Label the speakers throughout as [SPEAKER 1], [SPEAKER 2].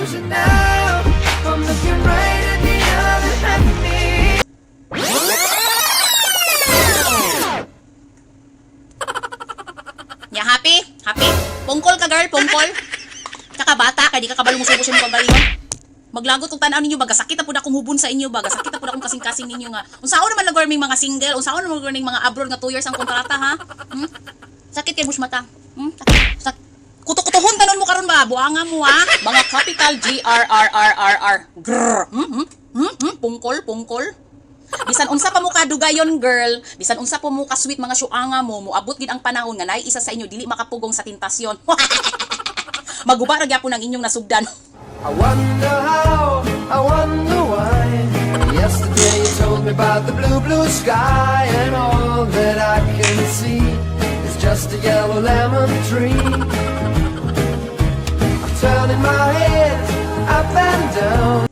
[SPEAKER 1] lose it now. I'm looking right at the other half of me.
[SPEAKER 2] Ya, happy? Happy? Pungkol ka, girl, pungkol. Tsaka bata, kaya di ka kabalong-usog-usog mo kagayon. Maglagot kung tanaw ninyo, baga sakit na po na akong hubon sa inyo, baga sakit na po na akong kasing-kasing ninyo nga. Unsaon naman nag-warming mga single, unsaon naman nag-warming mga abroad nga 2 years ang kontrata, ha? Sakit kay bush mata. Kuto-kutohon tanon mo karon ba? Buanga mo, ha? Mga capital G-R-R-R-R-R. Grrr. Pungkol, pungkol. Bisan unsa pa mo kadugayon, girl. Bisan unsa pa mo ka-sweet mga syuanga mo, moabot gid ang panahon nga naay isa sa inyo dili makapugong sa tentasyon. Maguba ra gyapon ang inyong nasugdan.
[SPEAKER 1] I wonder how, I wonder why. Yesterday you told me about the blue, blue sky, and all that I can see is just a yellow lemon tree. I'm turning my head up and down.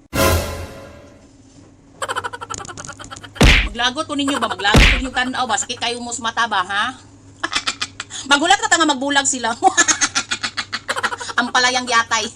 [SPEAKER 2] Maglagot ko ninyo ba? Maglagot ko ninyo tanaw ba? Sakit kayo mo sa mata ba, ha? Magulat ka nga magbulag sila. Ang palayang yatay.